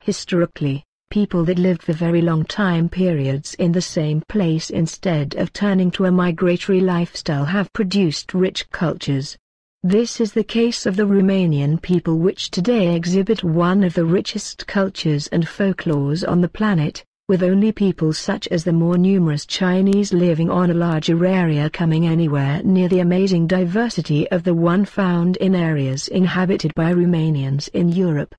Historically, people that lived for very long time periods in the same place instead of turning to a migratory lifestyle have produced rich cultures. This is the case of the Romanian people, which today exhibit one of the richest cultures and folklores on the planet, with only people such as the more numerous Chinese living on a larger area coming anywhere near the amazing diversity of the one found in areas inhabited by Romanians in Europe.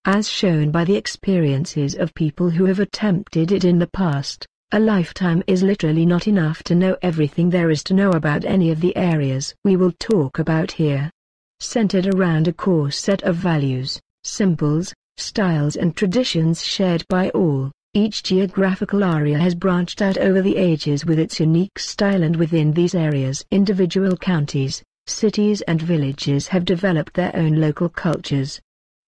As shown by the experiences of people who have attempted it in the past, a lifetime is literally not enough to know everything there is to know about any of the areas we will talk about here. Centered around a core set of values, symbols, styles and traditions shared by all, each geographical area has branched out over the ages with its unique style, and within these areas individual counties, cities and villages have developed their own local cultures.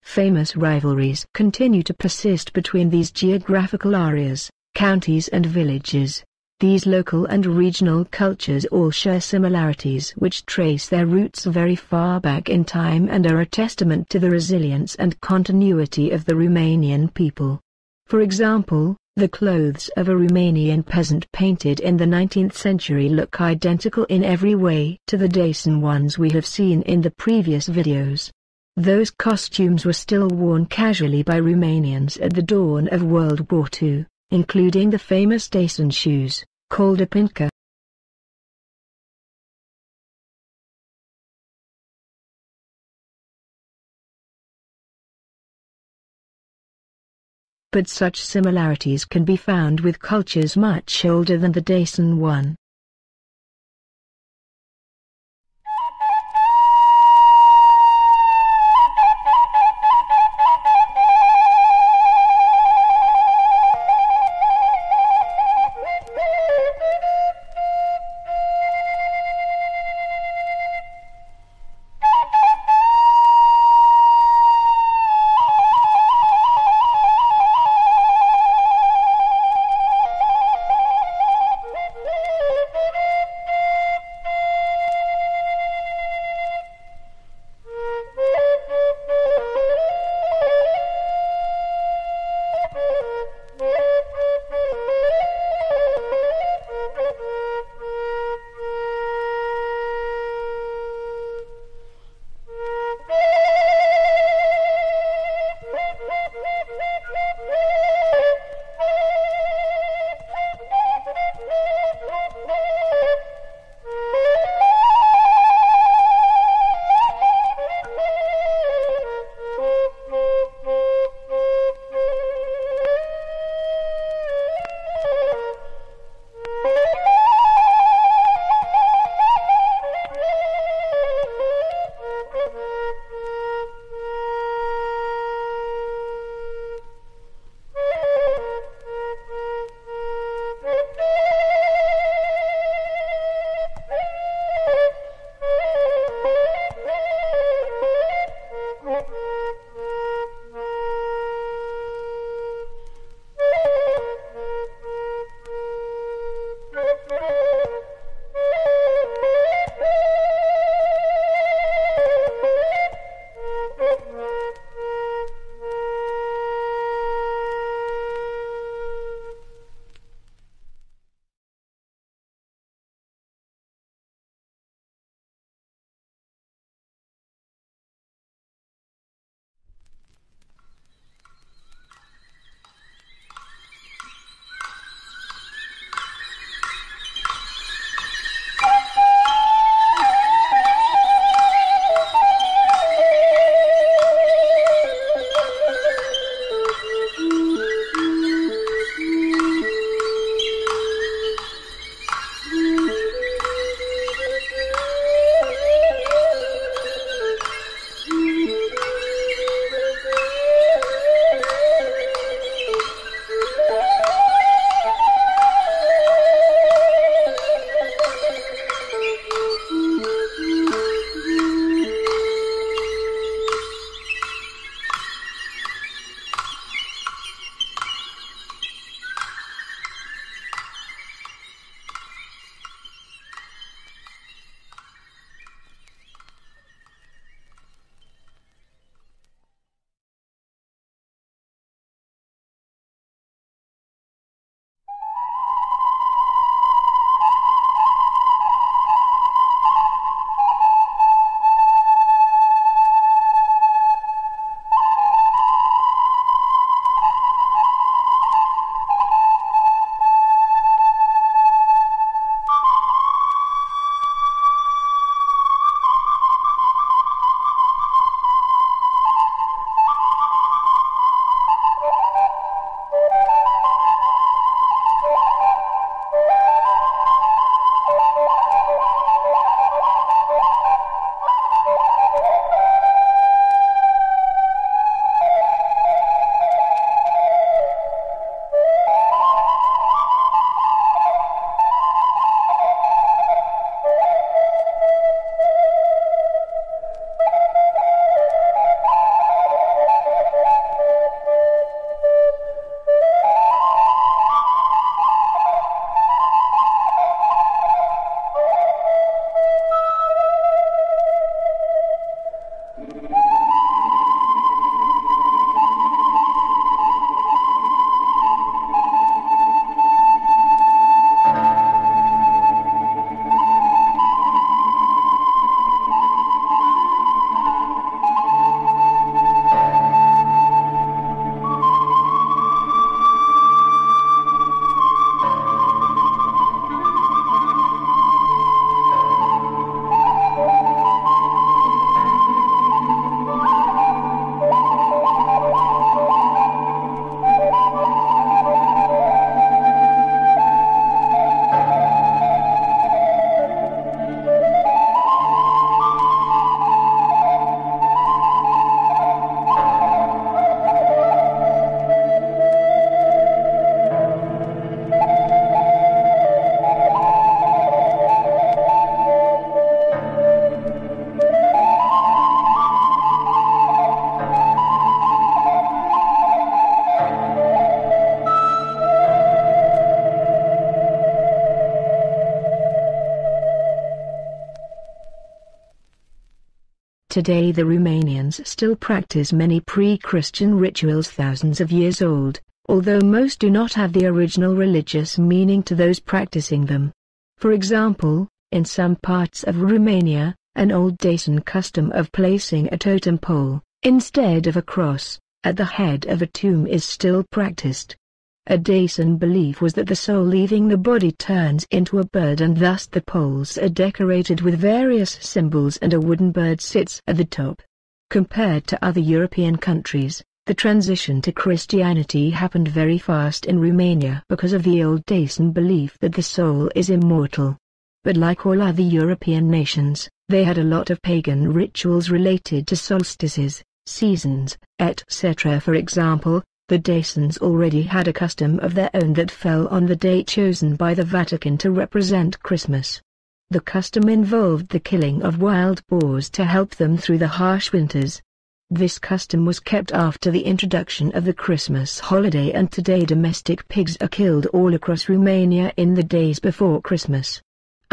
Famous rivalries continue to persist between these geographical areas, counties and villages. These local and regional cultures all share similarities which trace their roots very far back in time and are a testament to the resilience and continuity of the Romanian people. For example, the clothes of a Romanian peasant painted in the 19th century look identical in every way to the Dacian ones we have seen in the previous videos. Those costumes were still worn casually by Romanians at the dawn of World War II, including the famous Dacian shoes, called a pincă. But such similarities can be found with cultures much older than the Dacian one. Today the Romanians still practice many pre-Christian rituals thousands of years old, although most do not have the original religious meaning to those practicing them. For example, in some parts of Romania, an old Dacian custom of placing a totem pole, instead of a cross, at the head of a tomb is still practiced. A Dacian belief was that the soul leaving the body turns into a bird, and thus the poles are decorated with various symbols and a wooden bird sits at the top. Compared to other European countries, the transition to Christianity happened very fast in Romania because of the old Dacian belief that the soul is immortal. But like all other European nations, they had a lot of pagan rituals related to solstices, seasons, etc. For example, the Dacians already had a custom of their own that fell on the date chosen by the Vatican to represent Christmas. The custom involved the killing of wild boars to help them through the harsh winters. This custom was kept after the introduction of the Christmas holiday, and today domestic pigs are killed all across Romania in the days before Christmas.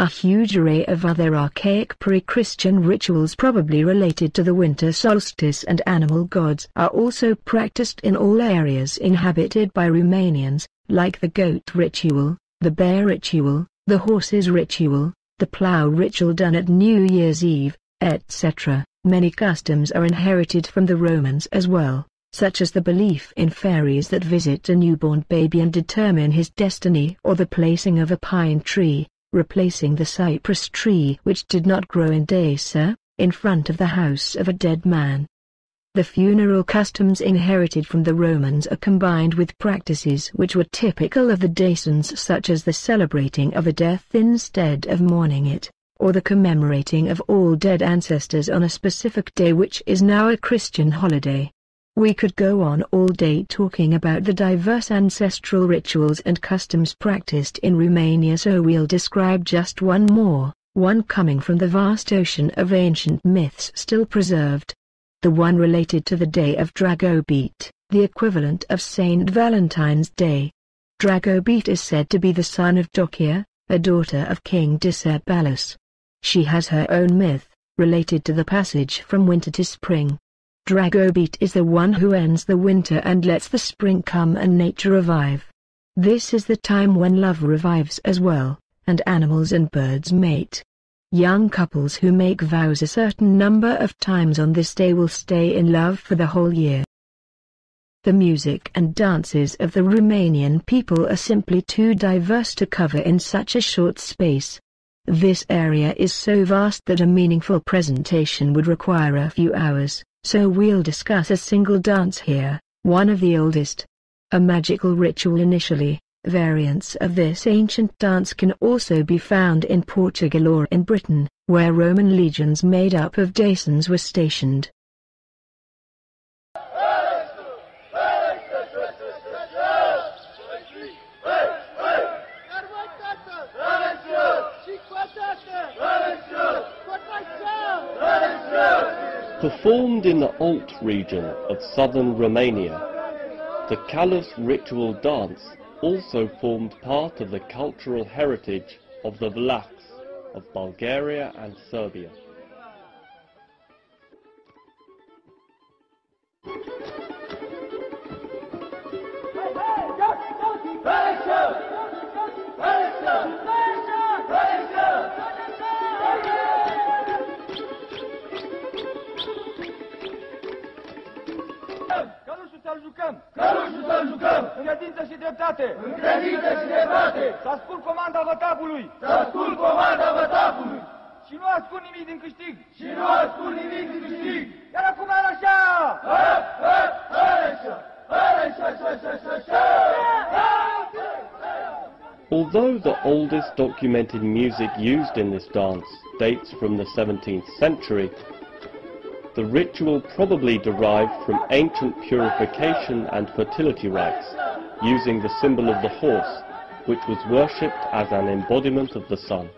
A huge array of other archaic pre-Christian rituals probably related to the winter solstice and animal gods are also practiced in all areas inhabited by Romanians, like the goat ritual, the bear ritual, the horses ritual, the plough ritual done at New Year's Eve, etc. Many customs are inherited from the Romans as well, such as the belief in fairies that visit a newborn baby and determine his destiny, or the placing of a pine tree, replacing the cypress tree which did not grow in Dacia, in front of the house of a dead man. The funeral customs inherited from the Romans are combined with practices which were typical of the Dacians, such as the celebrating of a death instead of mourning it, or the commemorating of all dead ancestors on a specific day which is now a Christian holiday. We could go on all day talking about the diverse ancestral rituals and customs practiced in Romania, so we'll describe just one more, one coming from the vast ocean of ancient myths still preserved. The one related to the day of Dragobete, the equivalent of Saint Valentine's Day. Dragobete is said to be the son of Docia, a daughter of King Decebalus. She has her own myth, related to the passage from winter to spring. Dragobete is the one who ends the winter and lets the spring come and nature revive. This is the time when love revives as well, and animals and birds mate. Young couples who make vows a certain number of times on this day will stay in love for the whole year. The music and dances of the Romanian people are simply too diverse to cover in such a short space. This area is so vast that a meaningful presentation would require a few hours. So we'll discuss a single dance here, one of the oldest. A magical ritual initially. Variants of this ancient dance can also be found in Portugal or in Britain, where Roman legions made up of Dacians were stationed. Performed in the Alt region of southern Romania, the Calus ritual dance also formed part of the cultural heritage of the Vlachs of Bulgaria and Serbia. Călușul să-l jucăm! În credință și dreptate! În credință și dreptate! Să ascult comanda vătapului! Să ascult comanda vătapului! Și nu ascult nimic din câștig! Și nu ascult nimic din câștig! Iar acum ar așa! Although the oldest documented music used in this dance dates from the 17th century, the ritual probably derived from ancient purification and fertility rites, using the symbol of the horse, which was worshipped as an embodiment of the sun.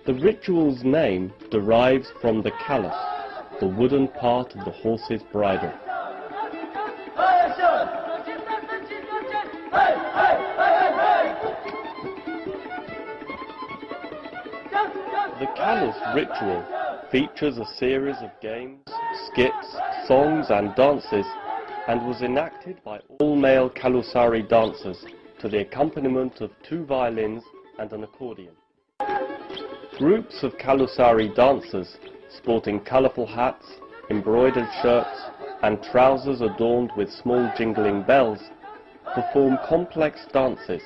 The ritual's name derives from the callus, the wooden part of the horse's bridle. The callus ritual features a series of games, skits, songs and dances, and was enacted by all male Calusari dancers to the accompaniment of 2 violins and an accordion. Groups of Calusari dancers, sporting colourful hats, embroidered shirts, and trousers adorned with small jingling bells, perform complex dances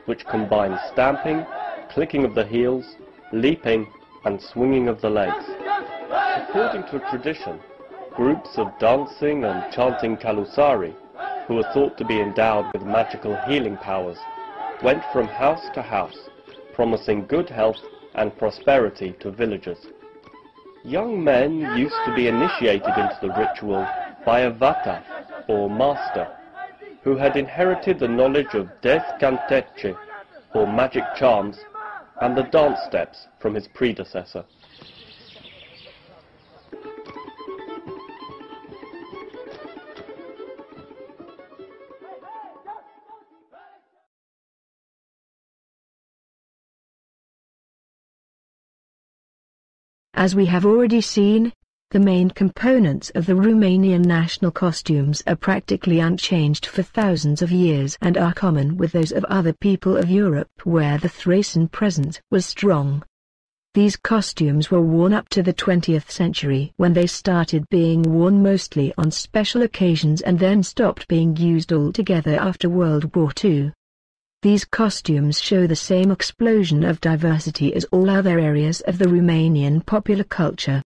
which combine stamping, clicking of the heels, leaping, and swinging of the legs. According to tradition, groups of dancing and chanting Calusari, who were thought to be endowed with magical healing powers, went from house to house, promising good health and prosperity to villagers. Young men used to be initiated into the ritual by a vata, or master, who had inherited the knowledge of descantece, or magic charms, and the dance steps from his predecessor. As we have already seen, the main components of the Romanian national costumes are practically unchanged for thousands of years and are common with those of other people of Europe where the Thracian presence was strong. These costumes were worn up to the 20th century when they started being worn mostly on special occasions and then stopped being used altogether after World War II. These costumes show the same explosion of diversity as all other areas of the Romanian popular culture.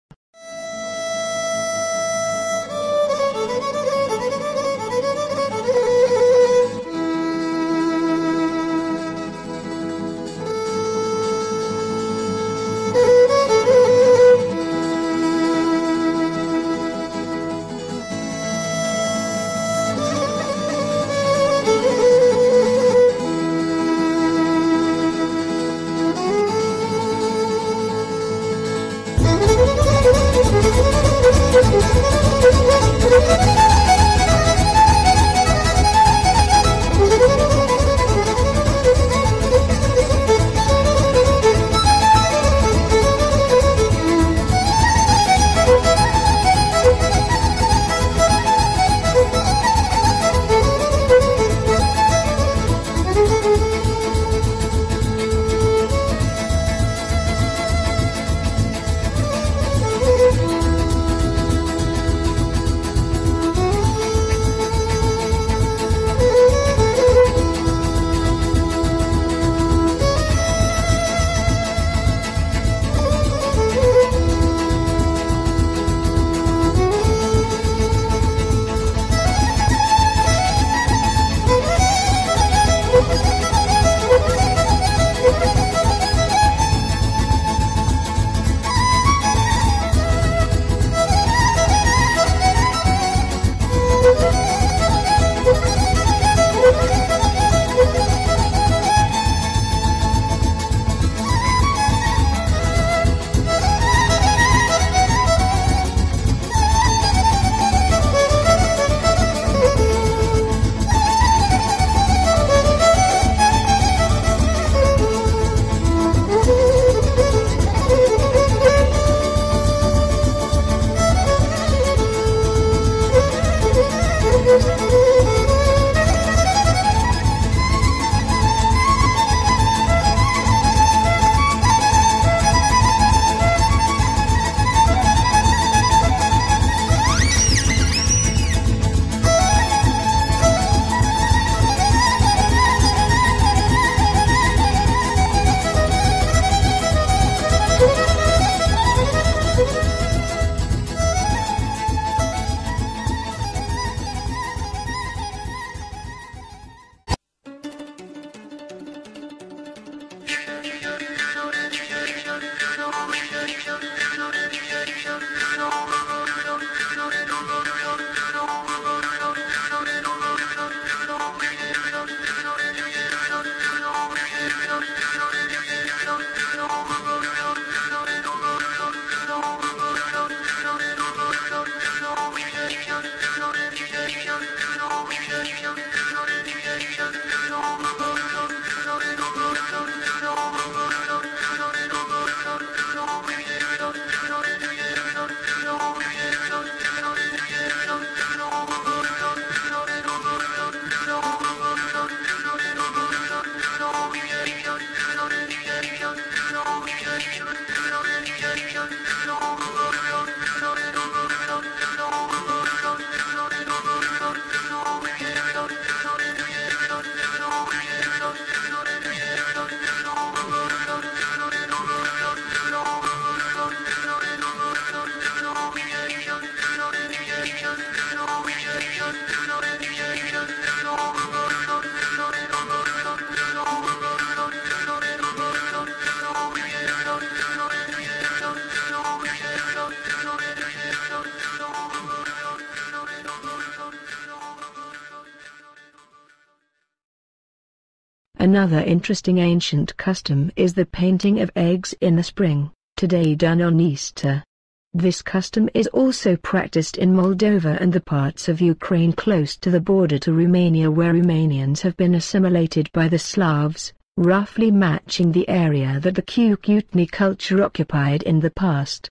Another interesting ancient custom is the painting of eggs in the spring, today done on Easter. This custom is also practiced in Moldova and the parts of Ukraine close to the border to Romania, where Romanians have been assimilated by the Slavs, roughly matching the area that the Cucutni culture occupied in the past.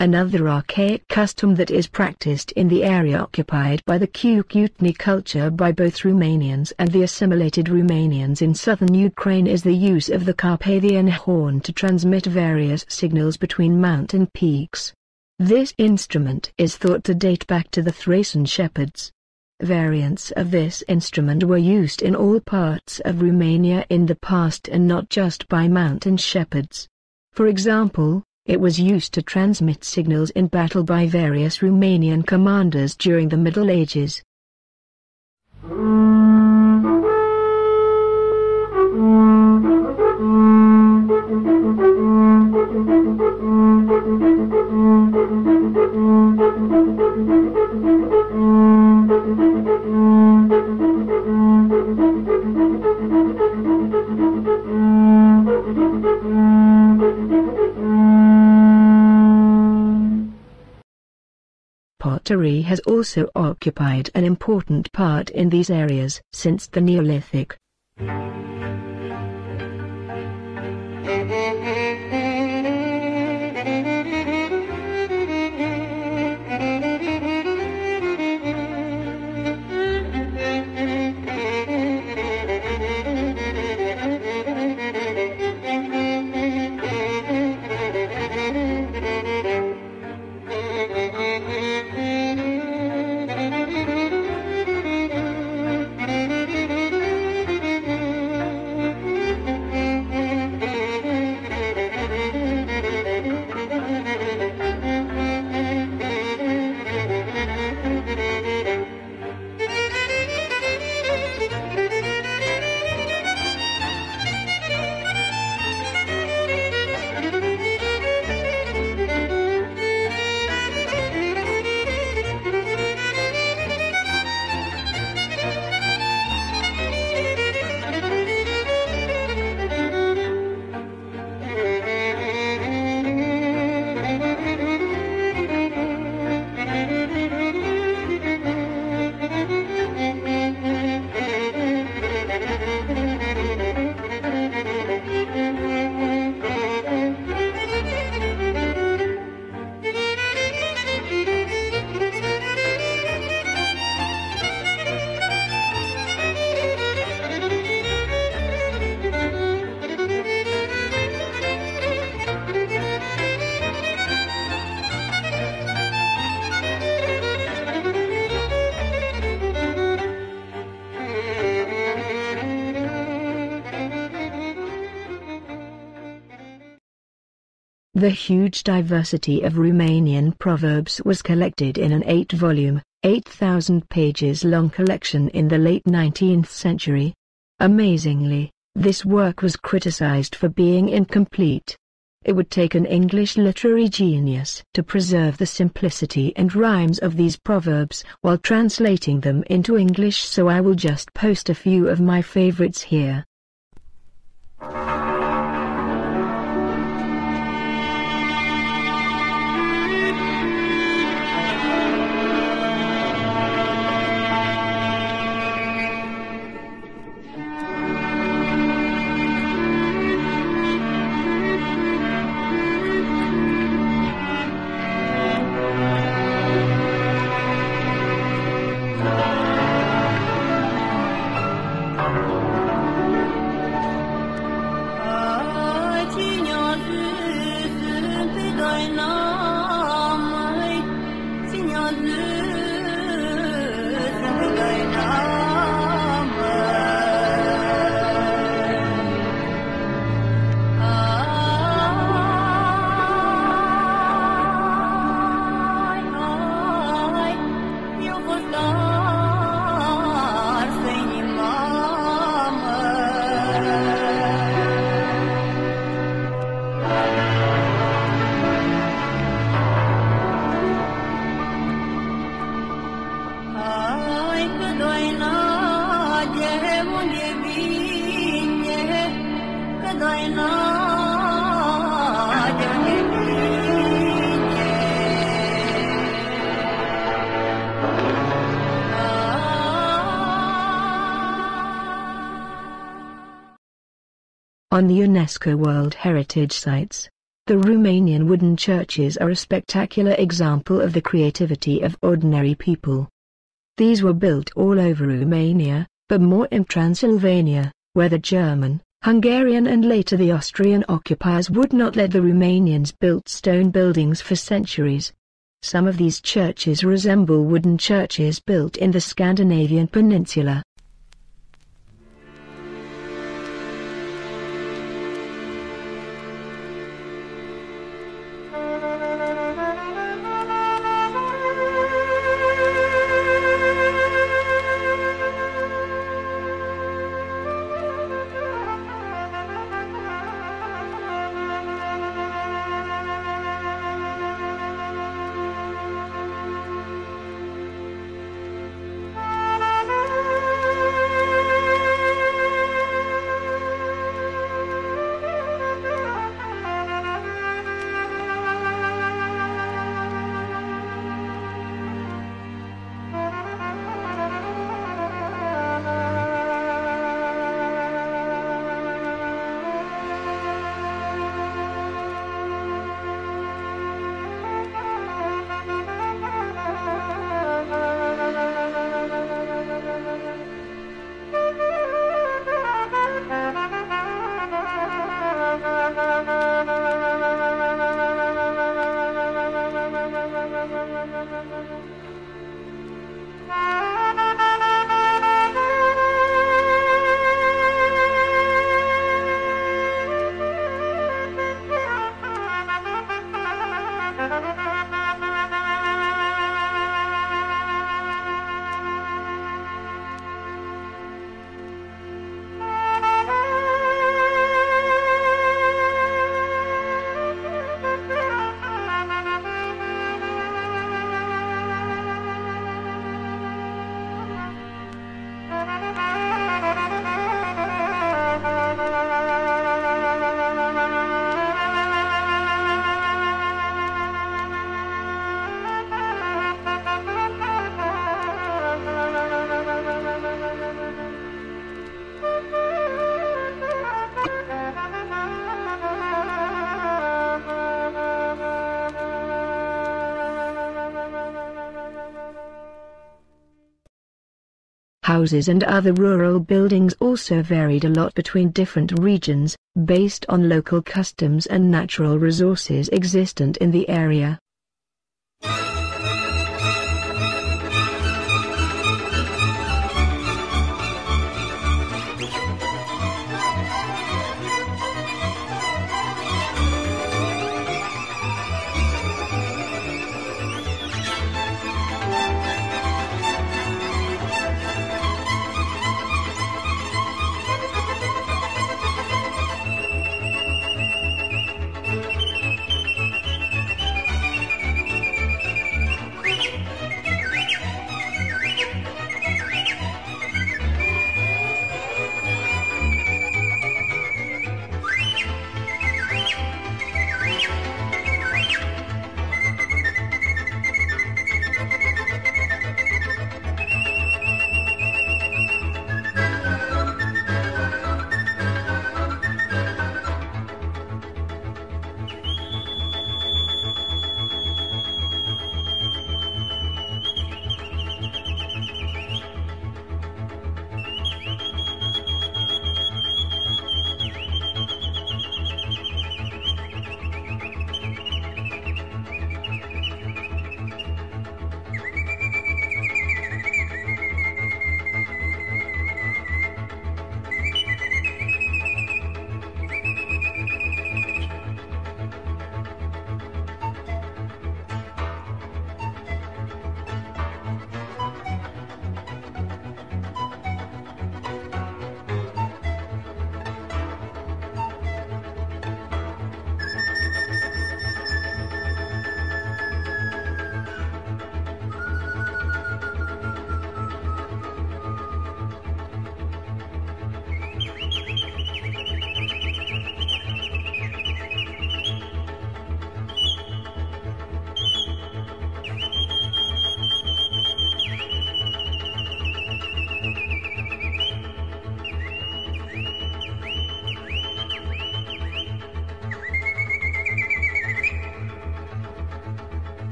Another archaic custom that is practiced in the area occupied by the Cucutni culture by both Romanians and the assimilated Romanians in southern Ukraine is the use of the Carpathian horn to transmit various signals between mountain peaks. This instrument is thought to date back to the Thracian shepherds. Variants of this instrument were used in all parts of Romania in the past and not just by mountain shepherds. For example, it was used to transmit signals in battle by various Romanian commanders during the Middle Ages. Pottery has also occupied an important part in these areas since the Neolithic. The huge diversity of Romanian proverbs was collected in an 8-volume, 8,000 pages long collection in the late 19th century. Amazingly, this work was criticized for being incomplete. It would take an English literary genius to preserve the simplicity and rhymes of these proverbs while translating them into English, so I will just post a few of my favorites here. On the UNESCO World Heritage Sites, the Romanian wooden churches are a spectacular example of the creativity of ordinary people. These were built all over Romania, but more in Transylvania, where the German, Hungarian and later the Austrian occupiers would not let the Romanians build stone buildings for centuries. Some of these churches resemble wooden churches built in the Scandinavian peninsula. Houses and other rural buildings also varied a lot between different regions, based on local customs and natural resources existent in the area.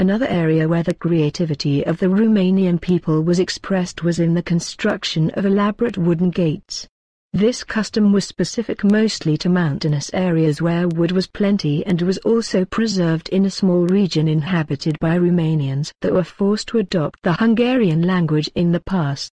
Another area where the creativity of the Romanian people was expressed was in the construction of elaborate wooden gates. This custom was specific mostly to mountainous areas where wood was plenty and was also preserved in a small region inhabited by Romanians that were forced to adopt the Hungarian language in the past.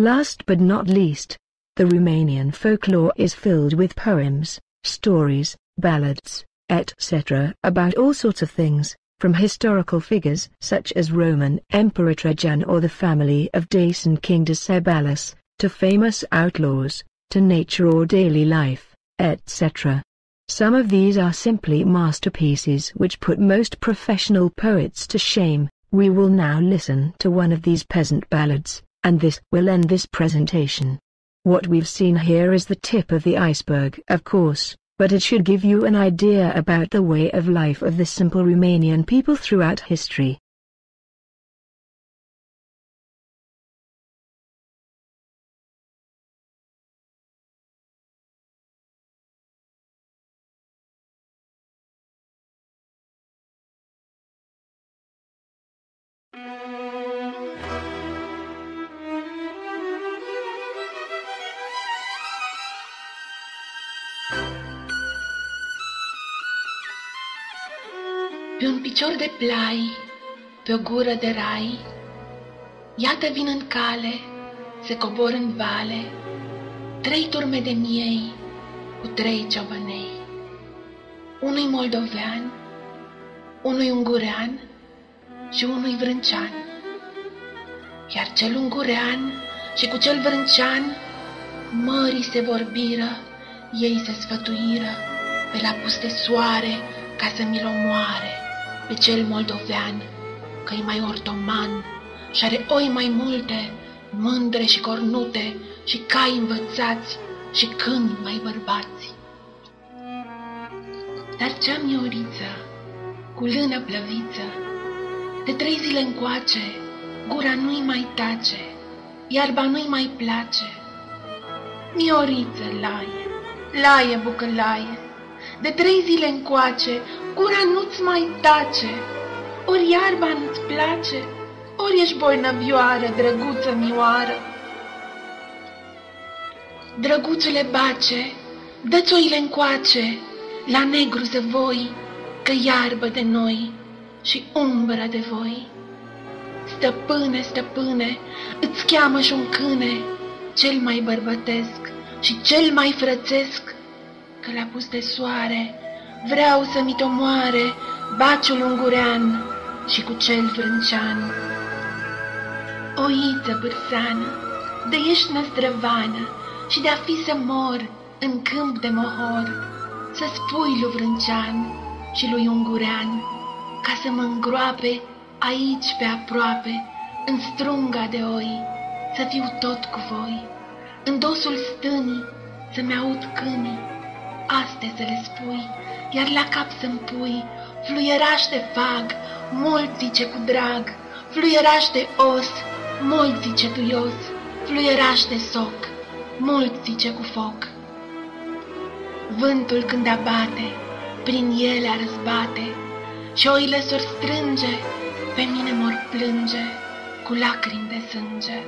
Last but not least, the Romanian folklore is filled with poems, stories, ballads, etc. about all sorts of things, from historical figures such as Roman Emperor Trajan or the family of Dacian King Decebalus, to famous outlaws, to nature or daily life. etc. Some of these are simply masterpieces which put most professional poets to shame. We will now listen to one of these peasant ballads, and this will end this presentation. What we've seen here is the tip of the iceberg, of course, but it should give you an idea about the way of life of the simple Romanian people throughout history. Pe un picior de plai, pe o gură de rai, iată vin în cale, se cobor în vale, 3 turme de miei cu 3 ciobănei. Unul-i moldovean, unul-i ungurean și unul-i vrâncean. Iar cel ungurean și cu cel vrâncean mării se vorbiră, ei se sfătuiră pe la puste soare ca să mi-l omoare pe cel moldovean, că-i mai ortoman și are oi mai multe, mândre și cornute și cai învățați și câini mai bărbați. Dar cea mioriță, cu lână plăviță, de 3 zile încoace, gura nu-i mai tace, iarba nu-i mai place. Mioriță, laie, laie, bucălaie, de 3 zile încoace, gura nu-ți mai tace, ori iarba nu-ți place, ori ești bolnăvioară, drăguță mioară. Drăguțule bace, dă-ți oile încoace, la negru zăvoi, că iarbă de noi și umbră de voi. Stăpâne, stăpâne, îți cheamă și un câine, cel mai bărbătesc și cel mai frățesc, că la pus de soare vreau să mi t-omoare baciul ungurean și cu cel vrâncean. Oiță bârsană, de ești năstrăvană și de-a fi să mor în câmp de mohor, să spui lui vrâncean și lui ungurean, ca să mă îngroape aici pe aproape, în strunga de oi, să fiu tot cu voi, în dosul stânii să-mi aud câinii, astea să le spui, iar la cap să-mi pui, fluieraș de fag, mult zice cu drag, fluieraș de os, mult zice duios, fluieraș de soc, mult zice cu foc. Vântul când abate, prin ele a răzbate, și oile s-or strânge, pe mine mor plânge, cu lacrimi de sânge.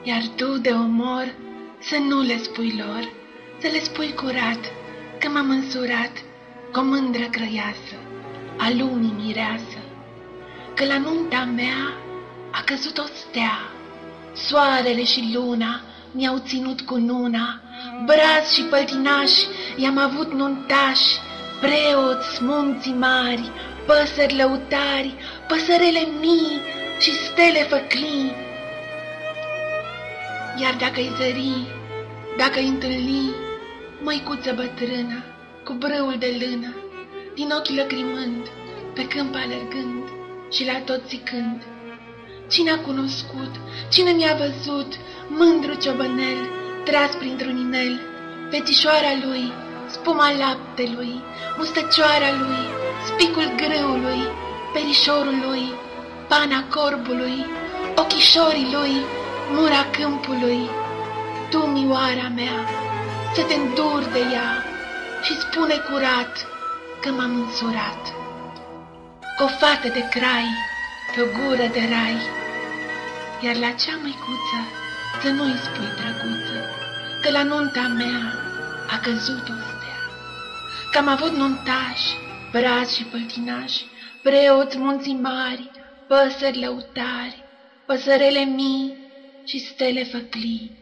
Iar tu de omor să nu le spui lor, să le spui curat, că m-am însurat cu o mândră grăiasă, a lunii mireasă, că la nunta mea a căzut o stea, soarele și luna mi-au ținut cu nuna, brazi și păltinași i-am avut nuntași, preoți, munții mari, păsări lăutari, păsărele mii și stele făclii. Iar dacă-i zări, dacă-i întâlni, măicuță bătrână, cu brâul de lână, din ochi lăcrimând, pe câmp alergând și la tot zicând, cine a cunoscut, cine mi-a văzut, mândru ciobănel, tras printr-un inel, fetișoara lui, spuma laptelui, mustăcioara lui, spicul grâului, perișorul lui, pana corbului, ochișorii lui, mura câmpului. Tu, mioara mea, să te înduri de ea și spune curat că m-am însurat. Cu o fată de crai, pe o gură de rai, iar la cea măicuță să nu-i spui drăguță, că la nunta mea a căzut o stea, că am avut nuntași, brazi și păltinași, preoți, munții mari, păsări lăutari, păsărele mii și stele făclii.